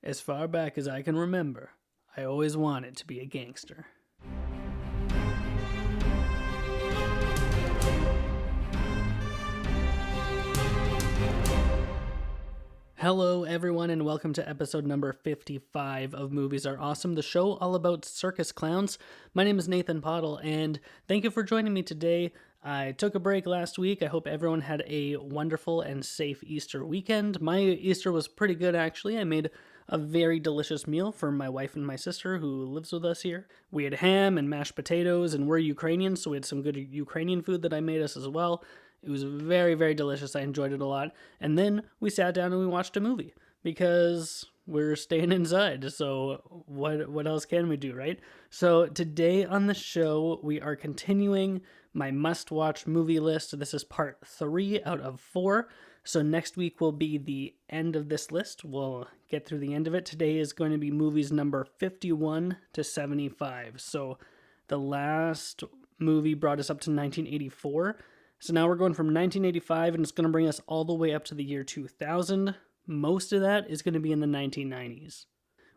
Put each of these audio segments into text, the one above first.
As far back as I can remember, I always wanted to be a gangster. Hello, everyone, and welcome to episode number 55 of Movies Are Awesome, the show all about circus clowns. My name is Nathan Pottle, and thank you for joining me today. I took a break last week. I hope everyone had a wonderful and safe Easter weekend. My Easter was pretty good, actually. I made a very delicious meal for my wife and my sister who lives with us here. We had ham and mashed potatoes, and we're Ukrainian, so we had some good Ukrainian food that I made us as well. It was very, very delicious. I enjoyed it a lot. And then we sat down and we watched a movie because we're staying inside. So what else can we do, right? So today on the show, we are continuing my must-watch movie list. This is part 3 out of 4. So next week will be the end of this list. We'll get through the end of it. Today is going to be movies number 51 to 75. So the last movie brought us up to 1984. So now we're going from 1985, and it's going to bring us all the way up to the year 2000. Most of that is going to be in the 1990s.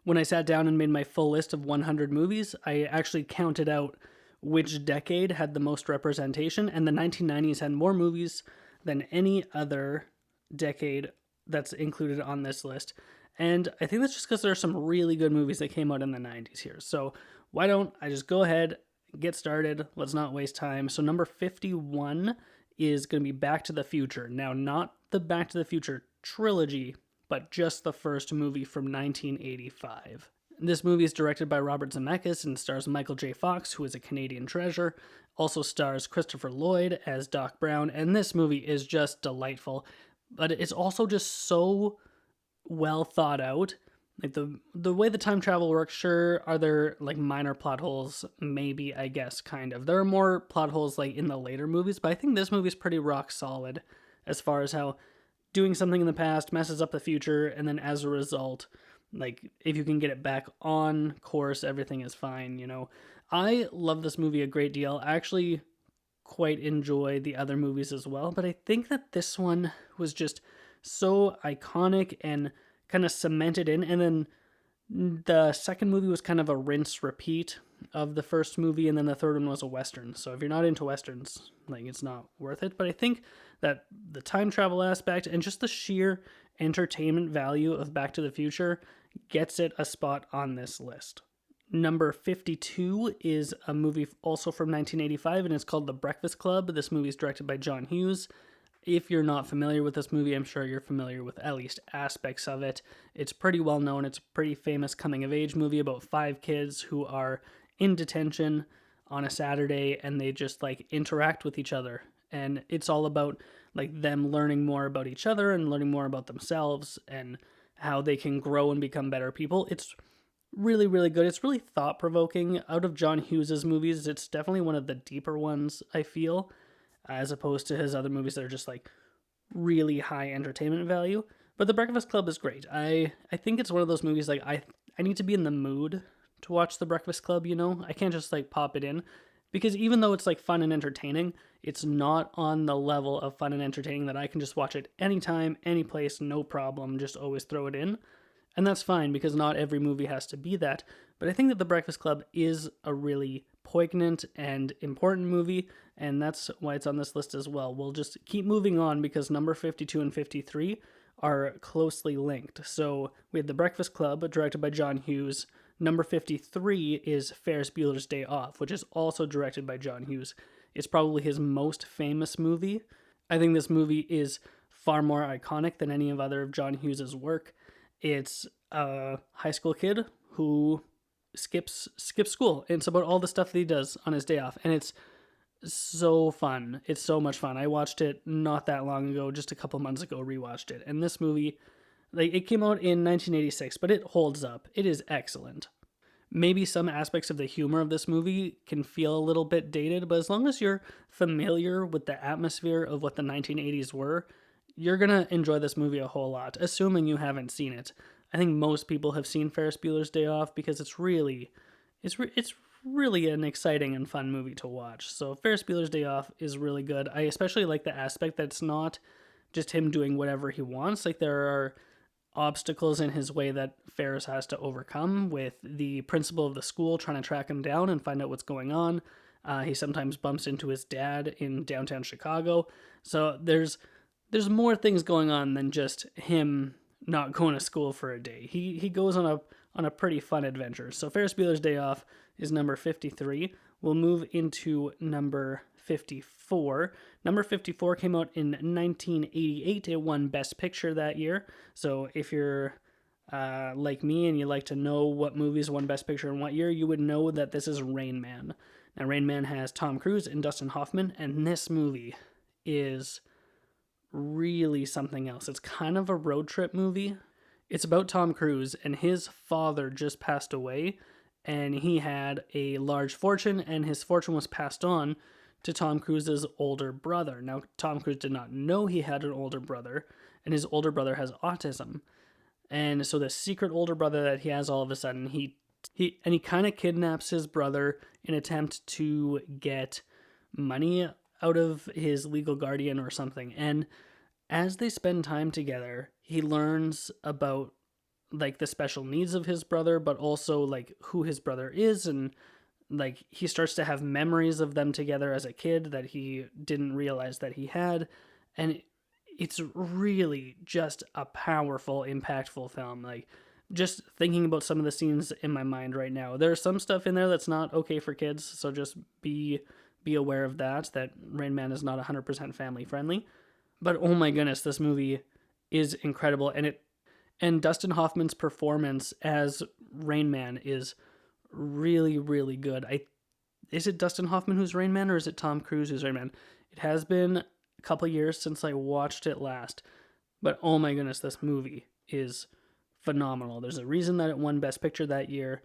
When I sat down and made my full list of 100 movies, I actually counted out which decade had the most representation, and the 1990s had more movies than any other decade that's included on this list. And I think that's just because there are some really good movies that came out in the 90s here. So why don't I just go ahead, get started. Let's not waste time. So number 51 is going to be Back to the Future. Now, not the Back to the Future trilogy, but just the first movie from 1985. This movie is directed by Robert Zemeckis and stars Michael J. Fox, who is a Canadian treasure. Also stars Christopher Lloyd as Doc Brown, and this movie is just delightful. But it's also just so well thought out. Like the way the time travel works, sure, are there like minor plot holes? Maybe, I guess, kind of. There are more plot holes like in the later movies, but I think this movie's pretty rock solid as far as how doing something in the past messes up the future, and then as a result, like if you can get it back on course, everything is fine, you know. I love this movie a great deal. I actually quite enjoy the other movies as well, but I think that this one was just so iconic and kind of cemented in, and then the second movie was kind of a rinse repeat of the first movie, and then the third one was a western. So if you're not into westerns, like, it's not worth it. But I think that the time travel aspect and just the sheer entertainment value of Back to the Future gets it a spot on this list. Number 52 is a movie also from 1985, and it's called The Breakfast Club. This movie is directed by John Hughes. If you're not familiar with this movie, I'm sure you're familiar with at least aspects of it. It's pretty well known. It's a pretty famous coming-of-age movie about 5 kids who are in detention on a Saturday, and they just like interact with each other. And it's all about like them learning more about each other and learning more about themselves and how they can grow and become better people. It's really, really good. It's really thought-provoking. Out of John Hughes's movies, it's definitely one of the deeper ones, I feel, as opposed to his other movies that are just like really high entertainment value. But The Breakfast Club is great. I think it's one of those movies like I need to be in the mood to watch The Breakfast Club, you know? I can't just like pop it in, because even though it's like fun and entertaining, it's not on the level of fun and entertaining that I can just watch it anytime, any place, no problem, just always throw it in. And that's fine, because not every movie has to be that. But I think that The Breakfast Club is a really poignant and important movie, and that's why it's on this list as well. We'll just keep moving on because number 52 and 53 are closely linked. So we had The Breakfast Club, directed by John Hughes. Number 53 is Ferris Bueller's Day Off, which is also directed by John Hughes. It's probably his most famous movie. I think this movie is far more iconic than any of other of John Hughes's work. It's a high school kid who skips school. It's about all the stuff that he does on his day off, and it's so fun. It's so much fun. I watched it not that long ago, just a couple months ago, rewatched it. And this movie, like, it came out in 1986, but it holds up. It is excellent. Maybe some aspects of the humor of this movie can feel a little bit dated, but as long as you're familiar with the atmosphere of what the 1980s were, you're going to enjoy this movie a whole lot, assuming you haven't seen it. I think most people have seen Ferris Bueller's Day Off because it's really an exciting and fun movie to watch. So Ferris Bueller's Day Off is really good. I especially like the aspect that it's not just him doing whatever he wants. Like, there are obstacles in his way that Ferris has to overcome, with the principal of the school trying to track him down and find out what's going on. He sometimes bumps into his dad in downtown Chicago. So there's more things going on than just him not going to school for a day. He goes on a pretty fun adventure. So Ferris Bueller's Day Off is number 53. We'll move into number 54. Number 54 came out in 1988. It won Best Picture that year. So if you're like me and you like to know what movies won Best Picture in what year, you would know that this is Rain Man. Now, Rain Man has Tom Cruise and Dustin Hoffman, and this movie is really something else. It's kind of a road trip movie. It's about Tom Cruise, and his father just passed away, and he had a large fortune, and his fortune was passed on to Tom Cruise's older brother. Now, Tom Cruise did not know he had an older brother, and his older brother has autism. And so the secret older brother that he has, all of a sudden, he kind of kidnaps his brother in an attempt to get money out of his legal guardian or something. And as they spend time together, he learns about like the special needs of his brother, but also like who his brother is, and like he starts to have memories of them together as a kid that he didn't realize that he had. And it's really just a powerful, impactful film. Like, just thinking about some of the scenes in my mind right now, there's some stuff in there that's not okay for kids, so just be aware of that Rain Man is not 100% family friendly. But oh my goodness, this movie is incredible, and Dustin Hoffman's performance as Rain Man is really, really good. Is it Dustin Hoffman who's Rain Man, or is it Tom Cruise who's Rain Man? It has been a couple years since I watched it last, but oh my goodness, this movie is phenomenal. There's a reason that it won Best Picture that year,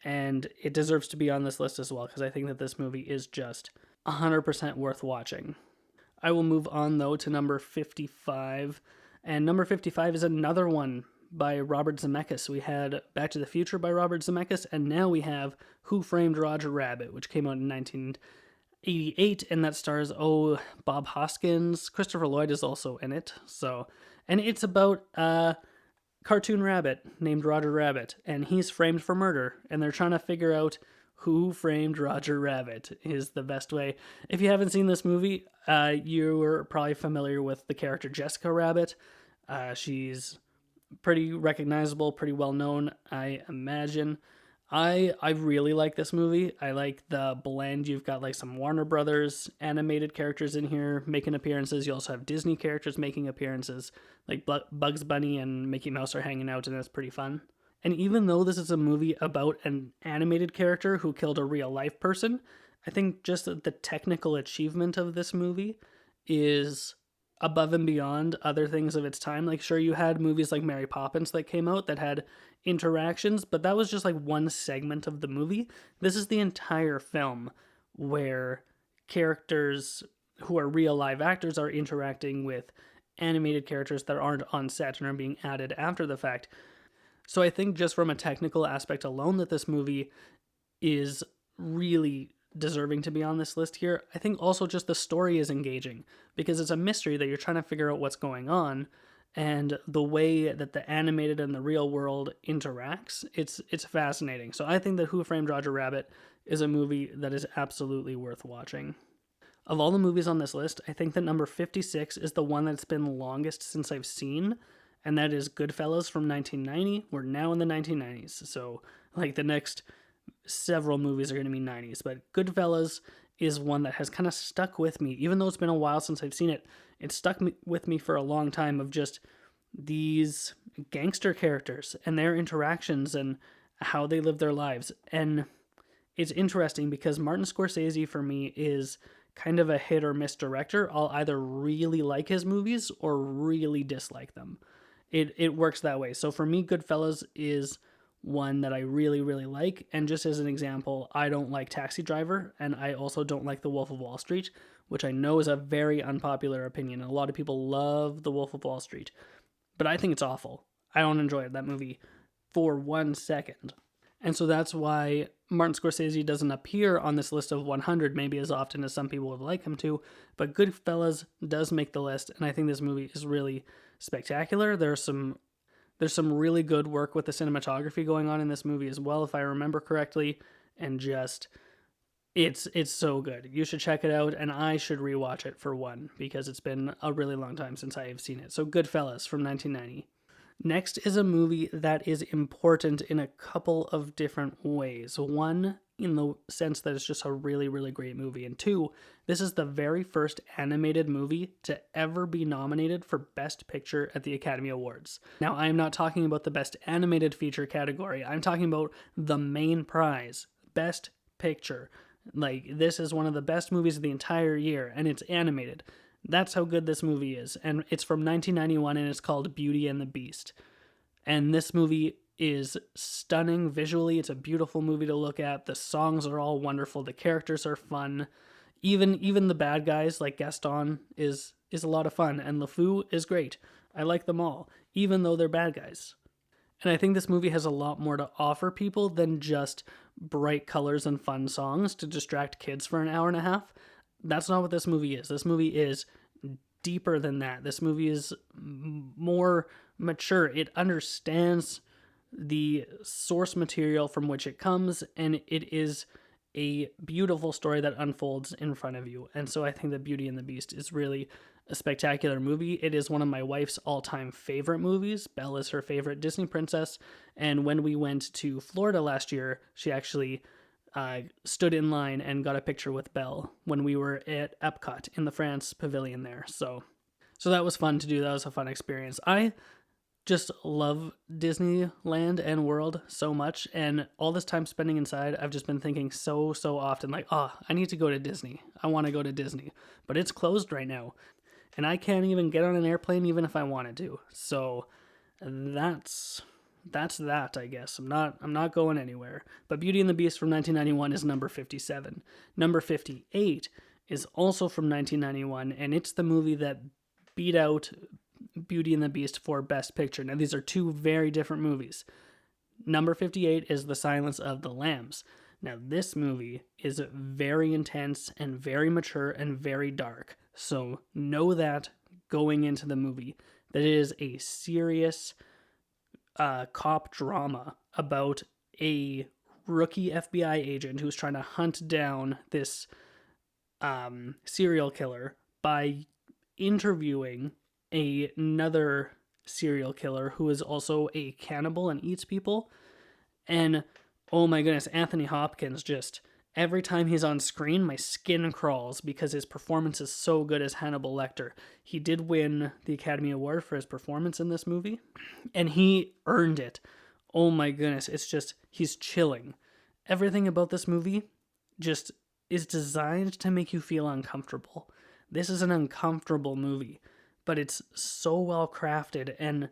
and it deserves to be on this list as well, because I think that this movie is just 100% worth watching. I will move on, though, to number 55, and number 55 is another one by Robert Zemeckis. We had Back to the Future by Robert Zemeckis, and now we have Who Framed Roger Rabbit, which came out in 1988, and that stars, Bob Hoskins. Christopher Lloyd is also in it. And it's about cartoon rabbit named Roger Rabbit, and he's framed for murder, and they're trying to figure out who framed Roger Rabbit is the best way. If you haven't seen this movie, you're probably familiar with the character Jessica Rabbit. She's pretty recognizable, pretty well known, I imagine. I really like this movie. I like the blend. You've got like some Warner Brothers animated characters in here making appearances. You also have Disney characters making appearances. Like Bugs Bunny and Mickey Mouse are hanging out, and it's pretty fun. And even though this is a movie about an animated character who killed a real life person, I think just the technical achievement of this movie is above and beyond other things of its time. Like, sure, you had movies like Mary Poppins that came out that had interactions, but that was just like one segment of the movie. This is the entire film where characters who are real live actors are interacting with animated characters that aren't on set and are being added after the fact. So I think just from a technical aspect alone that this movie is really deserving to be on this list here. I think also just the story is engaging because it's a mystery that you're trying to figure out what's going on, and the way that the animated and the real world interacts, it's fascinating. So I think that Who Framed Roger Rabbit is a movie that is absolutely worth watching. Of all the movies on this list, I think that number 56 is the one that's been longest since I've seen, and that is Goodfellas from 1990. We're now in the 1990s, so like the next several movies are going to be 90s, but Goodfellas is one that has kind of stuck with me. Even though it's been a while since I've seen it, it stuck with me for a long time, of just these gangster characters and their interactions and how they live their lives. And it's interesting because Martin Scorsese for me is kind of a hit or miss director. I'll either really like his movies or really dislike them. It works that way. So for me, Goodfellas is one that I really, really like. And just as an example, I don't like Taxi Driver, and I also don't like The Wolf of Wall Street, which I know is a very unpopular opinion. A lot of people love The Wolf of Wall Street, but I think it's awful. I don't enjoy that movie for 1 second. And so that's why Martin Scorsese doesn't appear on this list of 100 maybe as often as some people would like him to, but Goodfellas does make the list, and I think this movie is really spectacular. There are some There's some really good work with the cinematography going on in this movie as well, if I remember correctly, and just it's so good. You should check it out, and I should rewatch it for one because it's been a really long time since I have seen it. So Goodfellas from 1990. Next is a movie that is important in a couple of different ways. One, in the sense that it's just a really, really great movie. And two, this is the very first animated movie to ever be nominated for Best Picture at the Academy Awards. Now, I'm not talking about the Best Animated Feature category. I'm talking about the main prize, Best Picture. Like, this is one of the best movies of the entire year, and it's animated. That's how good this movie is. And it's from 1991, and it's called Beauty and the Beast. And this movie is stunning visually. It's a beautiful movie to look at. The songs are all wonderful. The characters are fun. Even the bad guys, like Gaston, is a lot of fun. And LeFou is great. I like them all, even though they're bad guys. And I think this movie has a lot more to offer people than just bright colors and fun songs to distract kids for an hour and a half. That's not what this movie is. This movie is deeper than that. This movie is more mature. It understands the source material from which it comes, and it is a beautiful story that unfolds in front of you. And so I think that Beauty and the Beast is really a spectacular movie. It is one of my wife's all-time favorite movies. Belle is her favorite Disney princess, and when we went to Florida last year, she actually stood in line and got a picture with Belle when we were at Epcot in the France pavilion there. So that was fun to do. That was a fun experience. I just love Disneyland and World so much, and all this time spending inside, I've just been thinking so often, like, I need to go to Disney. I want to go to Disney, but it's closed right now, and I can't even get on an airplane even if I wanted to. So that's that, I guess. I'm not going anywhere. But Beauty and the Beast from 1991 is number 57. Number 58 is also from 1991, and it's the movie that beat out Beauty and the Beast for Best Picture. Now, these are two very different movies. Number 58 is The Silence of the Lambs. Now, this movie is very intense and very mature and very dark. So know that going into the movie, that it is a serious cop drama about a rookie FBI agent who's trying to hunt down this serial killer by interviewing another serial killer who is also a cannibal and eats people. And oh my goodness, Anthony Hopkins, just every time he's on screen, my skin crawls because his performance is so good as Hannibal Lecter. He did win the Academy Award for his performance in this movie, and he earned it. Oh my goodness, it's just, he's chilling. Everything about this movie just is designed to make you feel uncomfortable. This is an uncomfortable movie, but it's so well crafted, and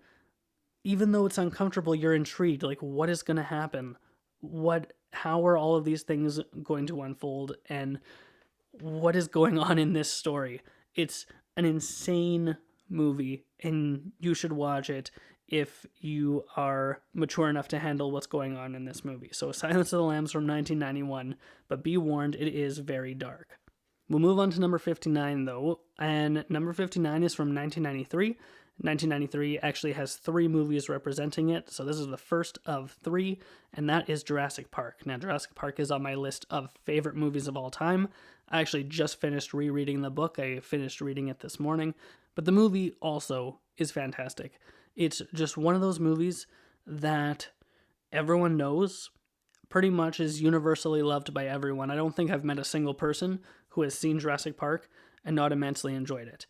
even though it's uncomfortable, you're intrigued. Like, what is going to happen? How are all of these things going to unfold, and what is going on in this story? It's an insane movie, and you should watch it if you are mature enough to handle what's going on in this movie. So Silence of the Lambs from 1991, but be warned, it is very dark. We'll move on to number 59, though, and number 59 is from 1993. 1993 actually has 3 movies representing it, so this is the first of 3, and that is Jurassic Park. Now, Jurassic Park is on my list of favorite movies of all time. I actually just finished rereading the book. I finished reading it this morning, but the movie also is fantastic. It's just one of those movies that everyone knows, pretty much is universally loved by everyone. I don't think I've met a single person who has seen Jurassic Park and not immensely enjoyed it.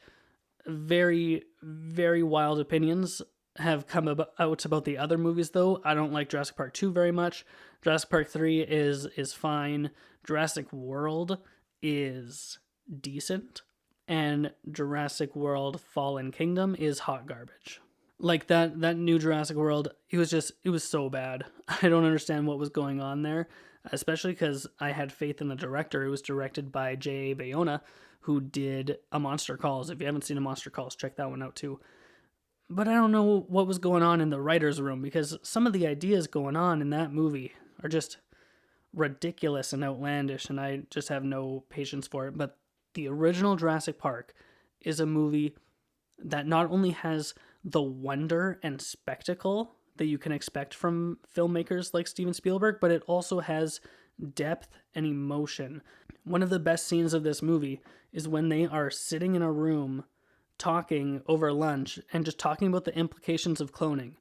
Very, very wild opinions have come out about the other movies, though. I don't like Jurassic Park 2 very much. Jurassic Park 3 is fine. Jurassic World is decent. And Jurassic World Fallen Kingdom is hot garbage. Like, that new Jurassic World, it was so bad. I don't understand what was going on there, especially because I had faith in the director. It was directed by J.A. Bayona, who did A Monster Calls. If you haven't seen A Monster Calls, check that one out too. But I don't know what was going on in the writer's room, because some of the ideas going on in that movie are just ridiculous and outlandish, and I just have no patience for it. But the original Jurassic Park is a movie that not only has the wonder and spectacle that you can expect from filmmakers like Steven Spielberg, but it also has depth and emotion. One of the best scenes of this movie is when they are sitting in a room talking over lunch and just talking about the implications of cloning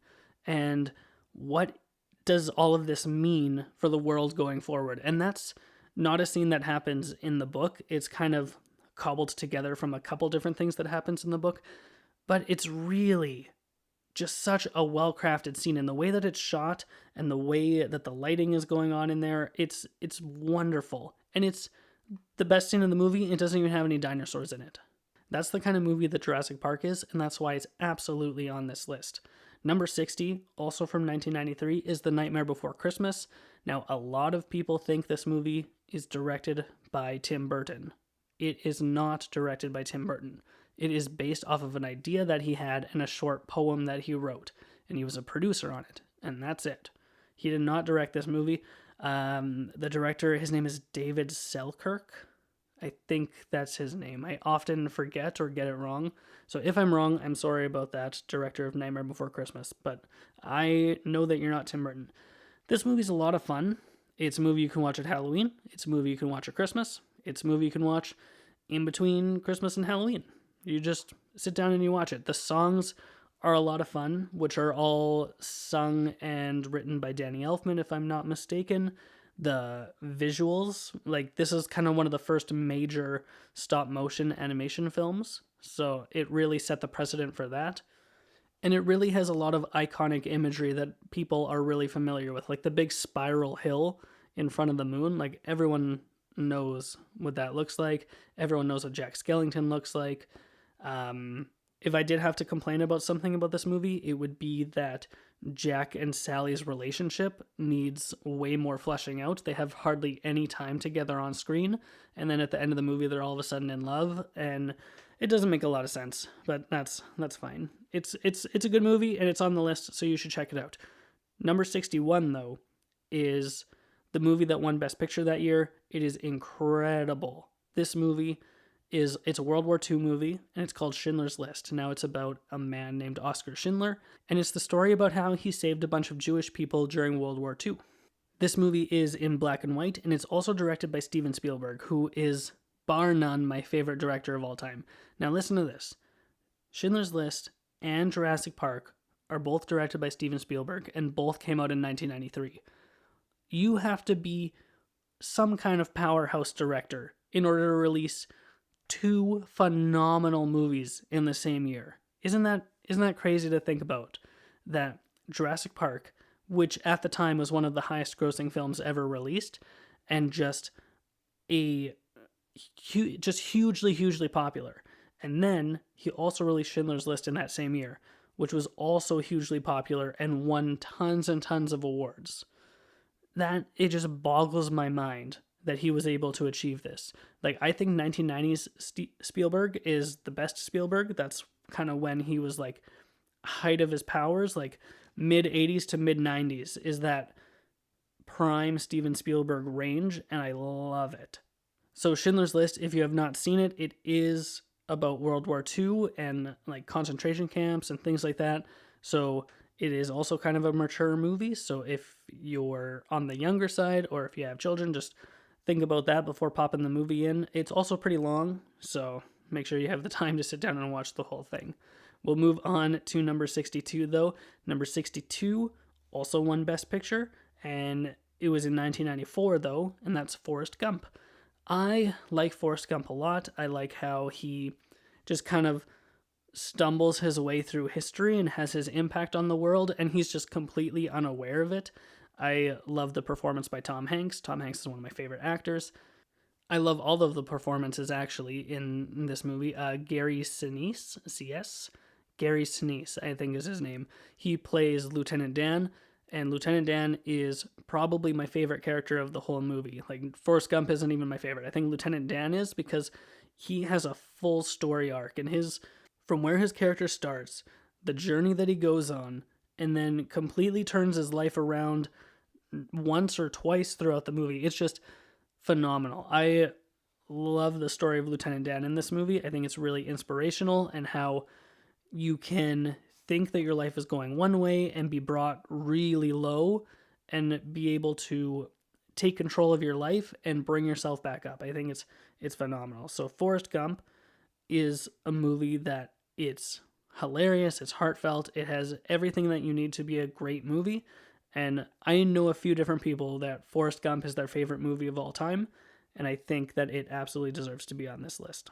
and what does all of this mean for the world going forward. And that's not a scene that happens in the book. It's kind of cobbled together from a couple different things that happens in the book, but it's really just such a well-crafted scene, and the way that it's shot and the way that the lighting is going on in there, it's wonderful. And it's the best scene in the movie. It doesn't even have any dinosaurs in it. That's the kind of movie that Jurassic Park is, and that's why it's absolutely on this list. Number 60, also from 1993, is The Nightmare Before Christmas. Now, a lot of people think this movie is directed by Tim Burton. It is not directed by Tim Burton. It is based off of an idea that he had and a short poem that he wrote, and he was a producer on it, and that's it. He did not direct this movie. The director, his name is David Selkirk. I think that's his name. I often forget or get it wrong. So if I'm wrong, I'm sorry about that, director of Nightmare Before Christmas. But I know that you're not Tim Burton. This movie's a lot of fun. It's a movie you can watch at Halloween. It's a movie you can watch at Christmas. It's a movie you can watch in between Christmas and Halloween. You just sit down and you watch it. The songs are a lot of fun, which are all sung and written by Danny Elfman, if I'm not mistaken. The visuals, like this is kind of one of the first major stop motion animation films, so it really set the precedent for that. And it really has a lot of iconic imagery that people are really familiar with, like the big spiral hill in front of the moon. Like everyone knows what that looks like. Everyone knows what Jack Skellington looks like. If I did have to complain about something about this movie, it would be that Jack and Sally's relationship needs way more fleshing out. They have hardly any time together on screen, and then at the end of the movie, they're all of a sudden in love, and it doesn't make a lot of sense. But that's fine. It's a good movie, and it's on the list, so you should check it out. Number 61, though, is the movie that won Best Picture that year. It is incredible. This movie it's a World War II movie, and it's called Schindler's List. Now it's about a man named Oskar Schindler, and it's the story about how he saved a bunch of Jewish people during World War II. This movie is in black and white, and it's also directed by Steven Spielberg, who is, bar none, my favorite director of all time. Now listen to this. Schindler's List and Jurassic Park are both directed by Steven Spielberg, and both came out in 1993. You have to be some kind of powerhouse director in order to release two phenomenal movies in the same year. Isn't that crazy to think about? That Jurassic Park, which at the time was one of the highest grossing films ever released, and just hugely popular. And then he also released Schindler's List in that same year, which was also hugely popular and won tons and tons of awards. That it just boggles my mind that he was able to achieve this. Like, I think 1990s Spielberg is the best Spielberg. That's kind of when he was like height of his powers, like mid 80s to mid 90s is that prime Steven Spielberg range, and I love it. So Schindler's List, if you have not seen it, it is about World War II and like concentration camps and things like that. So it is also kind of a mature movie. So if you're on the younger side or if you have children, just think about that before popping the movie in. It's also pretty long, so make sure you have the time to sit down and watch the whole thing. We'll move on to number 62, though. Number 62 also won Best Picture, and it was in 1994, though, and that's Forrest Gump. I like Forrest Gump a lot. I like how he just kind of stumbles his way through history and has his impact on the world, and he's just completely unaware of it. I love the performance by Tom Hanks. Tom Hanks is one of my favorite actors. I love all of the performances, actually, in this movie. Gary Sinise, Gary Sinise, I think is his name. He plays Lieutenant Dan, and Lieutenant Dan is probably my favorite character of the whole movie. Like, Forrest Gump isn't even my favorite. I think Lieutenant Dan is because he has a full story arc, and from where his character starts, the journey that he goes on, and then completely turns his life around once or twice throughout the movie. It's just phenomenal. I love the story of Lieutenant Dan in this movie. I think it's really inspirational, and how you can think that your life is going one way and be brought really low and be able to take control of your life and bring yourself back up. I think it's phenomenal. So Forrest Gump is a movie that it's hilarious, it's heartfelt, it has everything that you need to be a great movie. And I know a few different people that Forrest Gump is their favorite movie of all time, and I think that it absolutely deserves to be on this list.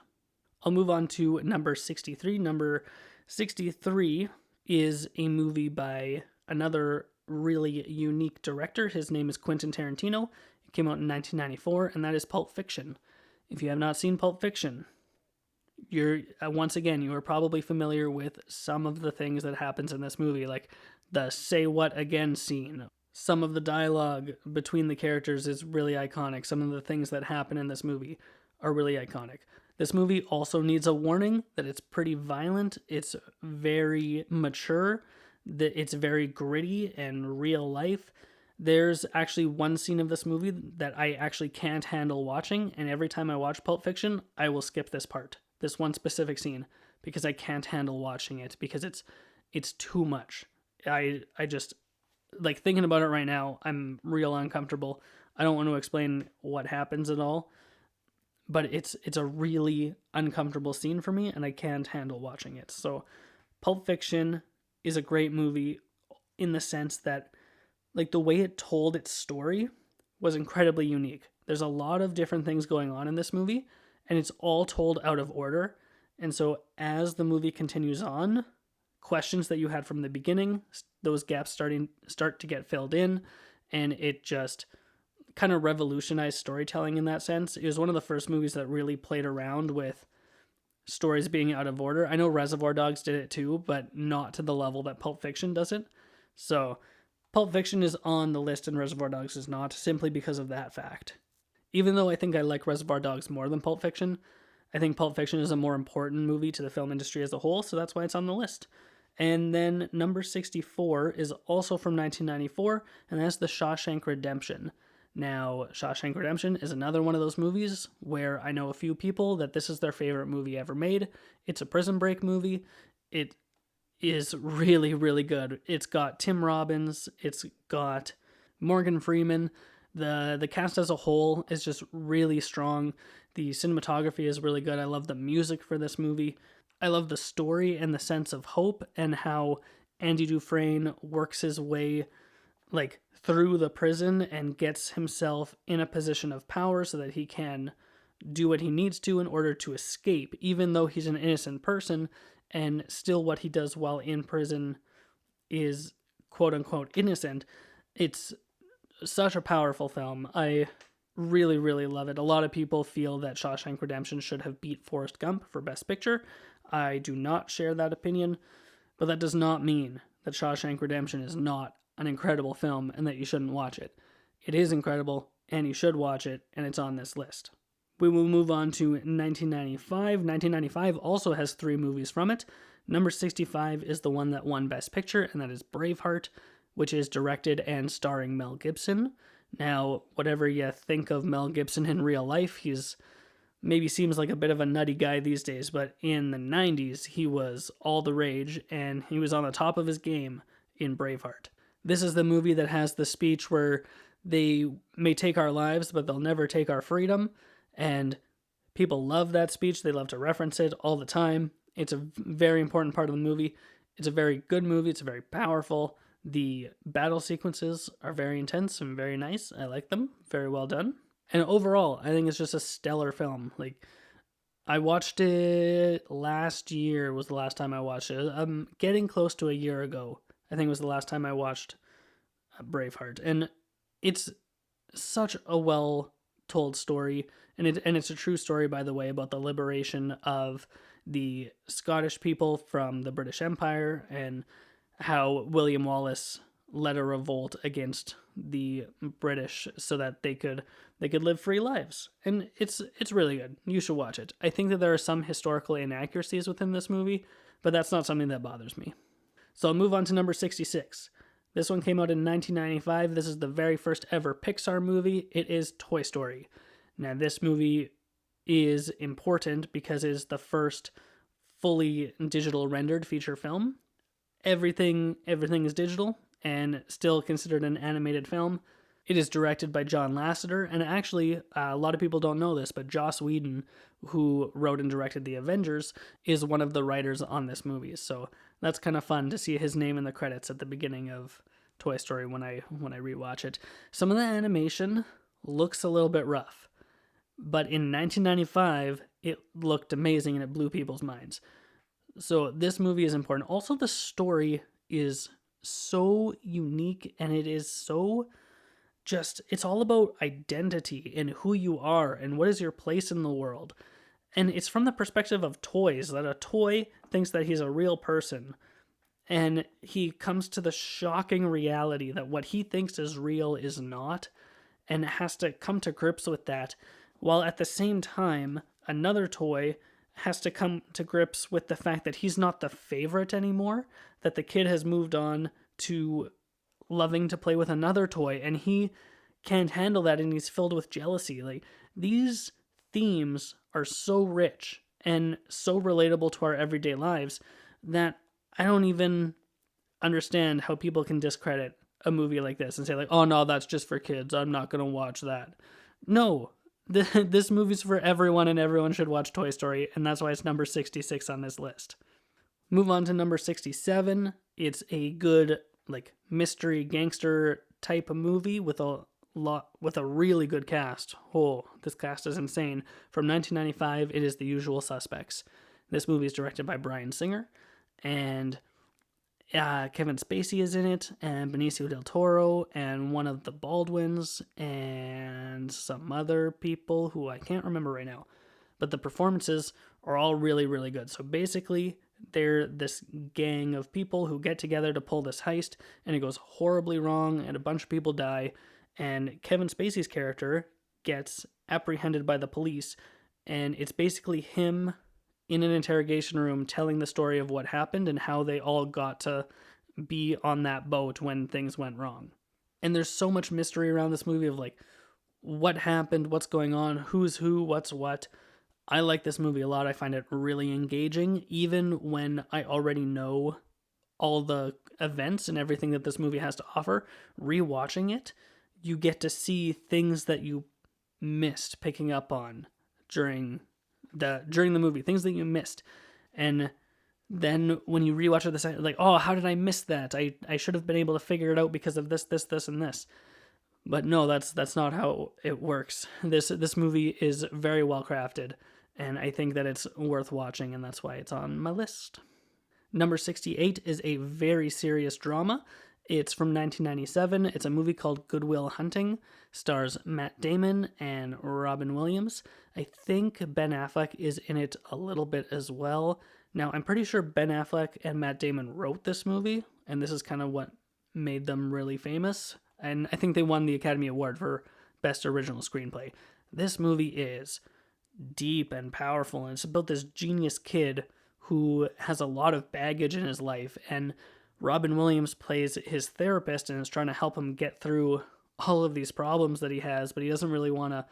I'll move on to number 63. Number 63 is a movie by another really unique director. His name is Quentin Tarantino. It came out in 1994, and that is Pulp Fiction. If you have not seen Pulp Fiction, you are probably familiar with some of the things that happens in this movie, like the say what again scene. Some of the dialogue between the characters is really iconic. Some of the things that happen in this movie are really iconic. This movie also needs a warning that it's pretty violent, it's very mature, that it's very gritty and real life. There's actually one scene of this movie that I actually can't handle watching, and every time I watch Pulp Fiction, I will skip this part, this one specific scene, because I can't handle watching it, because it's too much. I just, like, thinking about it right now, I'm real uncomfortable. I don't want to explain what happens at all, but it's a really uncomfortable scene for me, and I can't handle watching it. So Pulp Fiction is a great movie in the sense that, like, the way it told its story was incredibly unique. There's a lot of different things going on in this movie, and it's all told out of order. And so as the movie continues on, questions that you had from the beginning, those gaps start to get filled in, and it just kind of revolutionized storytelling in that sense. It was one of the first movies that really played around with stories being out of order. I know Reservoir Dogs did it too, but not to the level that Pulp Fiction does it. So Pulp Fiction is on the list and Reservoir Dogs is not, simply because of that fact. Even though I think I like Reservoir Dogs more than Pulp Fiction, I think Pulp Fiction is a more important movie to the film industry as a whole, so that's why it's on the list. And then number 64 is also from 1994, and that's The Shawshank Redemption. Now, Shawshank Redemption is another one of those movies where I know a few people that this is their favorite movie ever made. It's a prison break movie. It is really, really good. It's got Tim Robbins. It's got Morgan Freeman. The cast as a whole is just really strong. The cinematography is really good. I love the music for this movie. I love the story and the sense of hope and how Andy Dufresne works his way, like, through the prison and gets himself in a position of power so that he can do what he needs to in order to escape, even though he's an innocent person, and still what he does while in prison is quote-unquote innocent. It's such a powerful film. I really, really love it. A lot of people feel that Shawshank Redemption should have beat Forrest Gump for Best Picture. I do not share that opinion, but that does not mean that Shawshank Redemption is not an incredible film and that you shouldn't watch it. It is incredible, and you should watch it, and it's on this list. We will move on to 1995. 1995 also has 3 movies from it. Number 65 is the one that won Best Picture, and that is Braveheart, which is directed and starring Mel Gibson. Now, whatever you think of Mel Gibson in real life, he's maybe seems like a bit of a nutty guy these days, but in the 90s, he was all the rage, and he was on the top of his game in Braveheart. This is the movie that has the speech where they may take our lives, but they'll never take our freedom, and people love that speech. They love to reference it all the time. It's a very important part of the movie. It's a very good movie. It's very powerful. The battle sequences are very intense and very nice. I like them. Very well done. And overall, I think it's just a stellar film. Like, I watched it last year was the last time I watched it. I'm getting close to a year ago. I think it was the last time I watched Braveheart. And it's such a well-told story. And it's a true story, by the way, about the liberation of the Scottish people from the British Empire and how William Wallace led a revolt against the British so that they could live free lives. And it's really good. You should watch it. I think that there are some historical inaccuracies within this movie, but that's not something that bothers me. So I'll move on to number 66. This one came out in 1995. This is the very first ever Pixar movie. It is Toy Story. Now, this movie is important because it is the first fully digital rendered feature film. everything is digital and still considered an animated film. It is directed by John Lasseter, and actually, a lot of people don't know this, but Joss Whedon, who wrote and directed The Avengers, is one of the writers on this movie. So that's kind of fun to see his name in the credits at the beginning of Toy Story when I rewatch it. Some of the animation looks a little bit rough, but in 1995, it looked amazing and it blew people's minds. So this movie is important. Also, the story is so unique and it is so it's all about identity and who you are and what is your place in the world. And it's from the perspective of toys, that a toy thinks that he's a real person. And he comes to the shocking reality that what he thinks is real is not, and has to come to grips with that, while at the same time, another toy has to come to grips with the fact that he's not the favorite anymore, that the kid has moved on to loving to play with another toy, and he can't handle that, and he's filled with jealousy. Like, these themes are so rich and so relatable to our everyday lives that I don't even understand how people can discredit a movie like this and say, like, oh no, that's just for kids, I'm not going to watch that. No, this movie's for everyone, and everyone should watch Toy Story, and that's why it's number 66 on this list. Move on to number 67. It's a good, like, mystery gangster type of movie with a really good cast. Oh, this cast is insane. From 1995, it is The Usual Suspects. This movie is directed by Bryan Singer, and Kevin Spacey is in it, and Benicio del Toro, and one of the Baldwins, and some other people who I can't remember right now. But the performances are all really, really good. So basically, they're this gang of people who get together to pull this heist, and it goes horribly wrong, and a bunch of people die, and Kevin Spacey's character gets apprehended by the police, and it's basically him in an interrogation room telling the story of what happened and how they all got to be on that boat when things went wrong. And there's so much mystery around this movie of, like, what happened, what's going on, who's who, what's what. I like this movie a lot. I find it really engaging, even when I already know all the events and everything that this movie has to offer. Rewatching it, you get to see things that you missed picking up on during the movie, things that you missed. And then when you rewatch it, this, like, oh, how did I miss that? I should have been able to figure it out because of this, and this. But no, that's not how it works. This movie is very well crafted, and I think that it's worth watching, and that's why it's on my list. Number 68 is a very serious drama. It's from 1997. It's a movie called Good Will Hunting. Stars Matt Damon and Robin Williams. I think Ben Affleck is in it a little bit as well. Now, I'm pretty sure Ben Affleck and Matt Damon wrote this movie, and this is kind of what made them really famous. And I think they won the Academy Award for Best Original Screenplay. This movie is deep and powerful, and it's about this genius kid who has a lot of baggage in his life, and Robin Williams plays his therapist and is trying to help him get through all of these problems that he has, but he doesn't really want to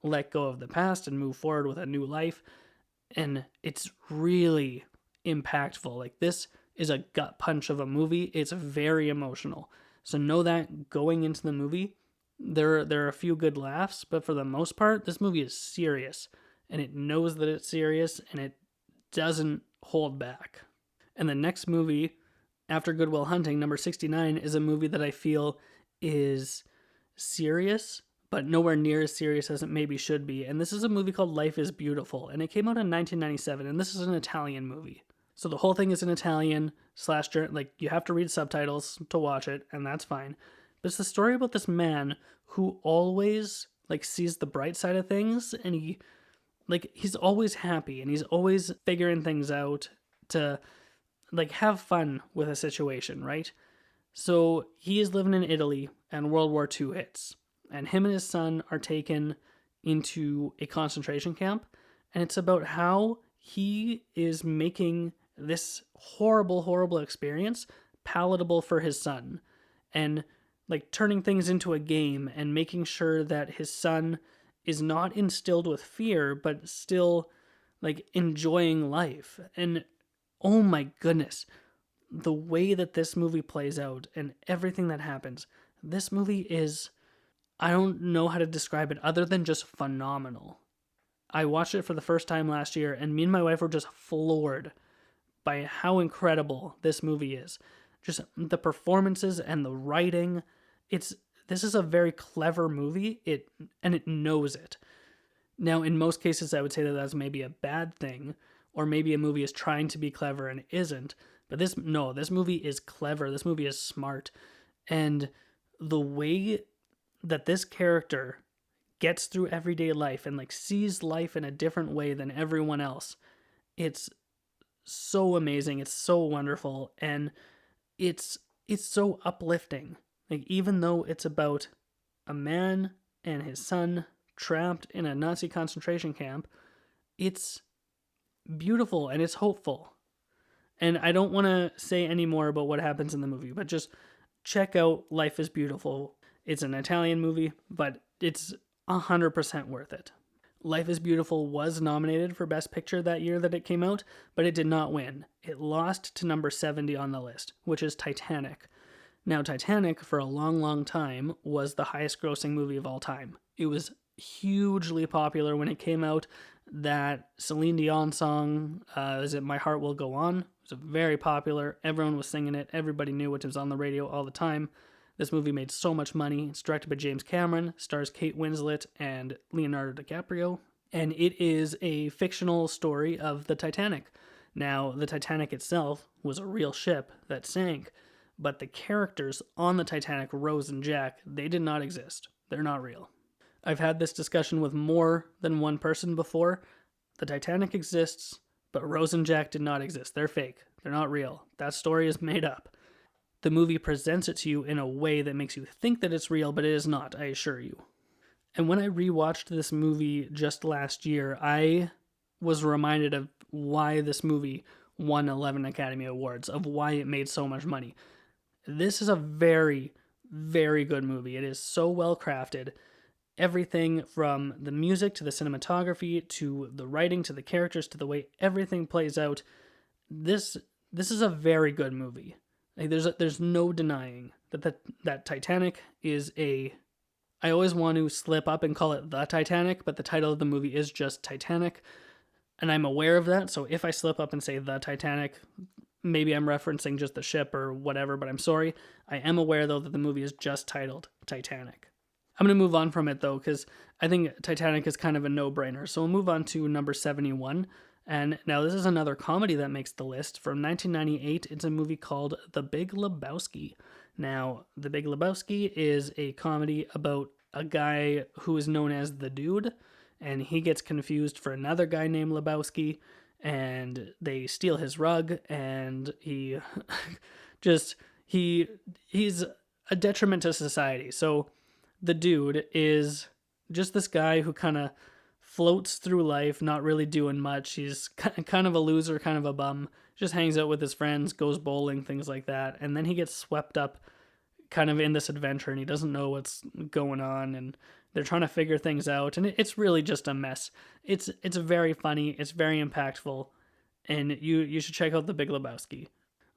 let go of the past and move forward with a new life. And it's really impactful. Like, this is a gut punch of a movie. It's very emotional. So know that going into the movie, there are a few good laughs, but for the most part, this movie is serious. And it knows that it's serious, and it doesn't hold back. And the next movie after Good Will Hunting, number 69, is a movie that I feel is serious, but nowhere near as serious as it maybe should be. And this is a movie called Life is Beautiful, and it came out in 1997, and this is an Italian movie. So the whole thing is in Italian / like, you have to read subtitles to watch it, and that's fine. But it's the story about this man who always, like, sees the bright side of things, and he's always happy, and he's always figuring things out to, like, have fun with a situation, right? So he is living in Italy, and World War II hits, and him and his son are taken into a concentration camp, and it's about how he is making this horrible, horrible experience palatable for his son, and, like, turning things into a game and making sure that his son is not instilled with fear, but still, like, enjoying life. And oh my goodness, the way that this movie plays out and everything that happens, this movie is, I don't know how to describe it other than just phenomenal. I watched it for the first time last year, and me and my wife were just floored by how incredible this movie is. Just the performances and the writing. This is a very clever movie. It knows it. Now, in most cases, I would say that that's maybe a bad thing, or maybe a movie is trying to be clever and isn't. But this movie is clever. This movie is smart, and the way that this character gets through everyday life and like sees life in a different way than everyone else, it's so amazing. It's so wonderful, and it's so uplifting. Like, even though it's about a man and his son trapped in a Nazi concentration camp, it's beautiful and it's hopeful. And I don't want to say any more about what happens in the movie, but just check out Life is Beautiful. It's an Italian movie, but it's 100% worth it. Life is Beautiful was nominated for Best Picture that year that it came out, but it did not win. It lost to number 70 on the list, which is Titanic. Now, Titanic, for a long, long time, was the highest grossing movie of all time. It was hugely popular when it came out. That Celine Dion song, is it My Heart Will Go On? It was very popular. Everyone was singing it. Everybody knew it. It was on the radio all the time. This movie made so much money. It's directed by James Cameron, stars Kate Winslet and Leonardo DiCaprio, and it is a fictional story of the Titanic. Now, the Titanic itself was a real ship that sank, but the characters on the Titanic, Rose and Jack, they did not exist. They're not real. I've had this discussion with more than one person before. The Titanic exists, but Rose and Jack did not exist. They're fake. They're not real. That story is made up. The movie presents it to you in a way that makes you think that it's real, but it is not, I assure you. And when I rewatched this movie just last year, I was reminded of why this movie won 11 Academy Awards, of why it made so much money. This is a very, very good movie. It is so well crafted. Everything from the music to the cinematography to the writing to the characters to the way everything plays out. This is a very good movie. Like, there's no denying that Titanic is a... I always want to slip up and call it The Titanic, but the title of the movie is just Titanic, and I'm aware of that, so if I slip up and say The Titanic, maybe I'm referencing just the ship or whatever, but I'm sorry. I am aware, though, that the movie is just titled Titanic. I'm going to move on from it, though, because I think Titanic is kind of a no-brainer, so we'll move on to number 71. And now this is another comedy that makes the list. From 1998, it's a movie called The Big Lebowski. Now, The Big Lebowski is a comedy about a guy who is known as the Dude, and he gets confused for another guy named Lebowski, and they steal his rug, and he he's a detriment to society. So the Dude is just this guy who kind of floats through life, not really doing much. He's kind of a loser, kind of a bum, just hangs out with his friends, goes bowling, things like that. And then he gets swept up kind of in this adventure, and he doesn't know what's going on, and they're trying to figure things out, and it's really just a mess. It's very funny, it's very impactful, and you should check out The Big Lebowski.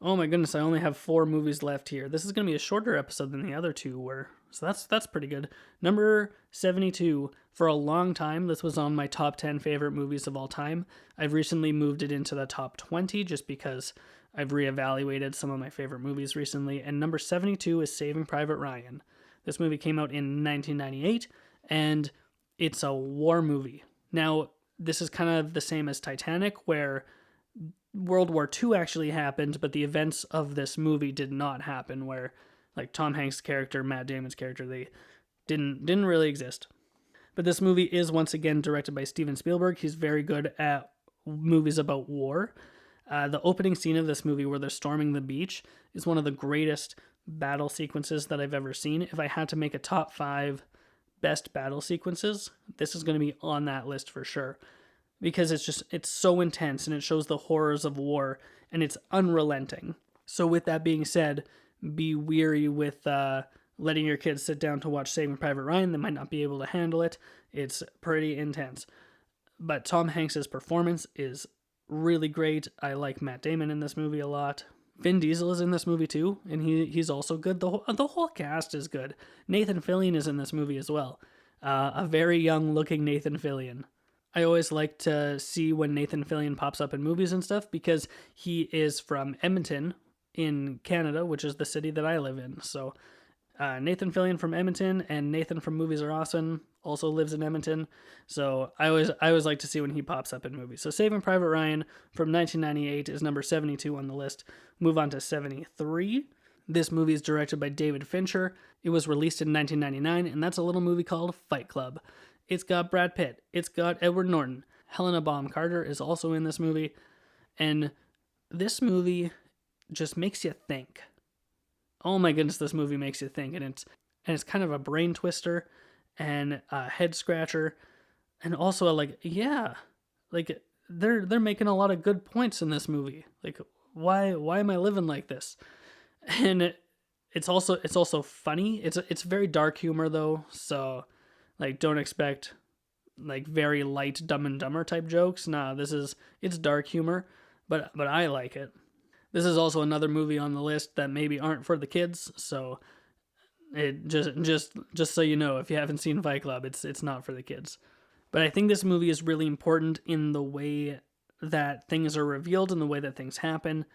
Oh my goodness, I only have 4 movies left here. This is going to be a shorter episode than the other 2 were, so that's pretty good. Number 72, for a long time, this was on my top 10 favorite movies of all time. I've recently moved it into the top 20 just because I've reevaluated some of my favorite movies recently, and number 72 is Saving Private Ryan. This movie came out in 1998, and it's a war movie. Now, this is kind of the same as Titanic, where World War II actually happened, but the events of this movie did not happen, where like Tom Hanks' character, Matt Damon's character, they didn't really exist. But this movie is once again directed by Steven Spielberg. He's very good at movies about war. The opening scene of this movie where they're storming the beach is one of the greatest battle sequences that I've ever seen. If I had to make a top 5 best battle sequences, this is going to be on that list for sure. Because it's so intense, and it shows the horrors of war, and it's unrelenting. So with that being said, be weary with letting your kids sit down to watch Saving Private Ryan. They might not be able to handle it. It's pretty intense. But Tom Hanks' performance is really great. I like Matt Damon in this movie a lot. Vin Diesel is in this movie too, and he's also good. The whole cast is good. Nathan Fillion is in this movie as well. A very young looking Nathan Fillion. I always like to see when Nathan Fillion pops up in movies and stuff because he is from Edmonton in Canada, which is the city that I live in. So Nathan Fillion from Edmonton and Nathan from Movies Are Awesome also lives in Edmonton. So I always like to see when he pops up in movies. So Saving Private Ryan from 1998 is number 72 on the list. Move on to 73. This movie is directed by David Fincher. It was released in 1999, and that's a little movie called Fight Club. It's got Brad Pitt. It's got Edward Norton. Helena Bonham Carter is also in this movie. And this movie just makes you think. Oh my goodness, this movie makes you think. And it's kind of a brain twister and a head scratcher. And also they're making a lot of good points in this movie. Like, why am I living like this? And it's also funny. It's very dark humor though, so like don't expect like very light Dumb and Dumber type jokes. Nah, it's dark humor, but I like it. This is also another movie on the list that maybe aren't for the kids, so it just so you know, if you haven't seen Fight Club, it's not for the kids. But I think this movie is really important in the way that things are revealed and the way that things happen.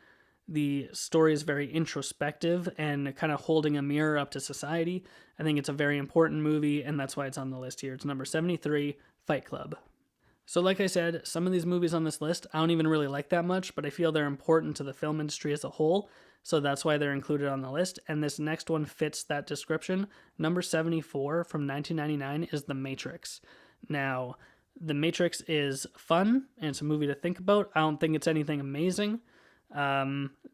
The story is very introspective and kind of holding a mirror up to society. I think it's a very important movie, and that's why it's on the list here. It's number 73, Fight Club. So like I said, some of these movies on this list, I don't even really like that much, but I feel they're important to the film industry as a whole, so that's why they're included on the list, and this next one fits that description. Number 74 from 1999 is The Matrix. Now, The Matrix is fun, and it's a movie to think about. I don't think it's anything amazing.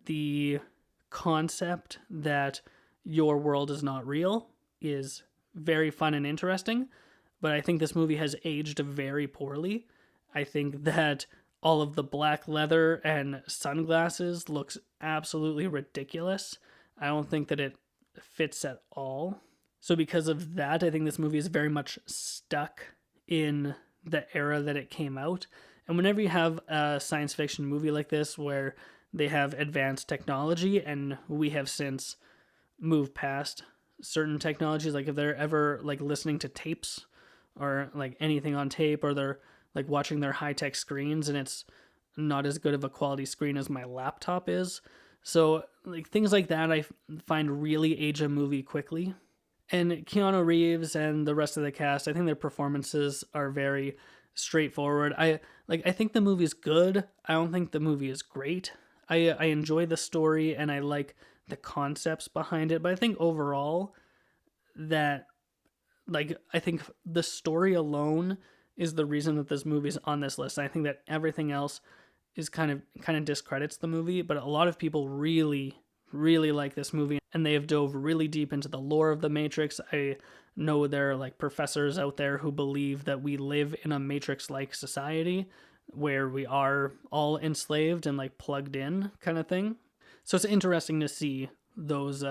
The concept that your world is not real is very fun and interesting, but I think this movie has aged very poorly. I think that all of the black leather and sunglasses looks absolutely ridiculous. I don't think that it fits at all. So because of that, I think this movie is very much stuck in the era that it came out. And whenever you have a science fiction movie like this where they have advanced technology and we have since moved past certain technologies, like if they're ever like listening to tapes or like anything on tape, or they're like watching their high-tech screens and it's not as good of a quality screen as my laptop is. So like things like that I find really age a movie quickly. And Keanu Reeves and the rest of the cast, I think their performances are very straightforward. I think the movie's good. I don't think the movie is great. I enjoy the story and I like the concepts behind it, but I think overall that I think the story alone is the reason that this movie's on this list. I think that everything else is kind of discredits the movie, but a lot of people really like this movie and they have dove really deep into the lore of the Matrix. I know there are like professors out there who believe that we live in a Matrix-like society where we are all enslaved and like plugged in kind of thing. So it's interesting to see those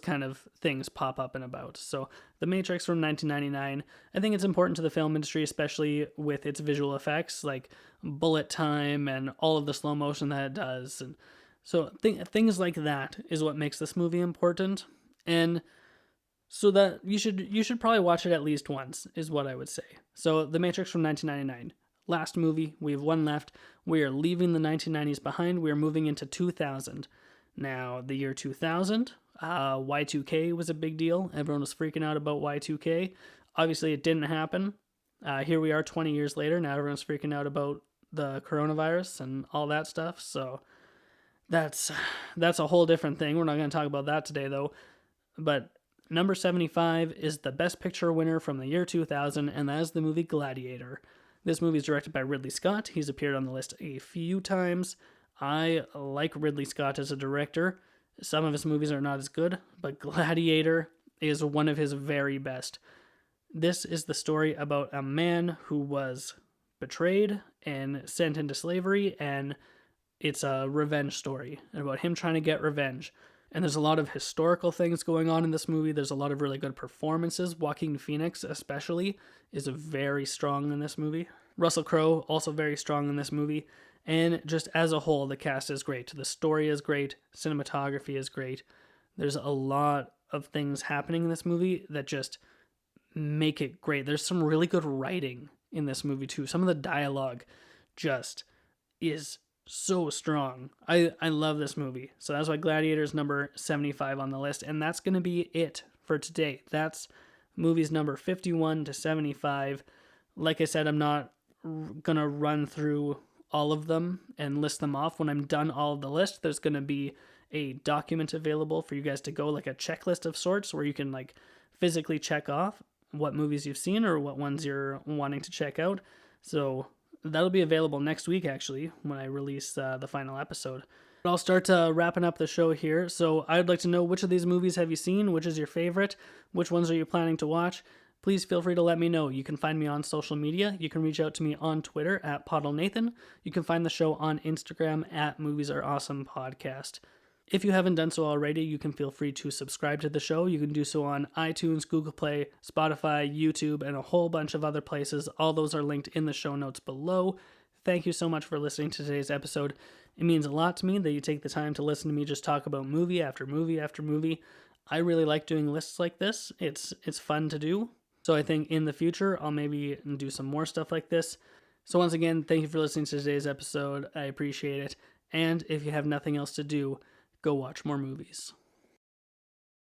kind of things pop up and about. So The Matrix from 1999, I think it's important to the film industry, especially with its visual effects, like bullet time and all of the slow motion that it does. And so things like that is what makes this movie important. And so that you should probably watch it at least once, is what I would say. So The Matrix from 1999. Last movie, we have one left. We are leaving the 1990s behind. We are moving into 2000. Now, the year 2000, Y2K was a big deal. Everyone was freaking out about Y2K. Obviously, it didn't happen. Here we are 20 years later. Now everyone's freaking out about the coronavirus and all that stuff. So that's a whole different thing. We're not going to talk about that today, though. But number 75 is the Best Picture winner from the year 2000, and that is the movie Gladiator. This movie is directed by Ridley Scott. He's appeared on the list a few times. I like Ridley Scott as a director. Some of his movies are not as good, but Gladiator is one of his very best. This is the story about a man who was betrayed and sent into slavery, and it's a revenge story about him trying to get revenge. And there's a lot of historical things going on in this movie. There's a lot of really good performances. Joaquin Phoenix, especially, is very strong in this movie. Russell Crowe, also very strong in this movie. And just as a whole, the cast is great. The story is great. Cinematography is great. There's a lot of things happening in this movie that just make it great. There's some really good writing in this movie too. Some of the dialogue just is so strong. I love this movie. So that's why Gladiator is number 75 on the list. And that's going to be it for today. That's movies number 51 to 75. Like I said, I'm not going to run through all of them and list them off. When I'm done all of the list, there's going to be a document available for you guys to go, like a checklist of sorts, where you can like physically check off what movies you've seen or what ones you're wanting to check out. So that'll be available next week, actually, when I release the final episode. I'll start wrapping up the show here. So I'd like to know, which of these movies have you seen? Which is your favorite? Which ones are you planning to watch? Please feel free to let me know. You can find me on social media. You can reach out to me on Twitter at PottleNathan. You can find the show on Instagram at Movies Are Awesome Podcast. If you haven't done so already, you can feel free to subscribe to the show. You can do so on iTunes, Google Play, Spotify, YouTube, and a whole bunch of other places. All those are linked in the show notes below. Thank you so much for listening to today's episode. It means a lot to me that you take the time to listen to me just talk about movie after movie after movie. I really like doing lists like this. It's fun to do. So I think in the future, I'll maybe do some more stuff like this. So once again, thank you for listening to today's episode. I appreciate it. And if you have nothing else to do, go watch more movies.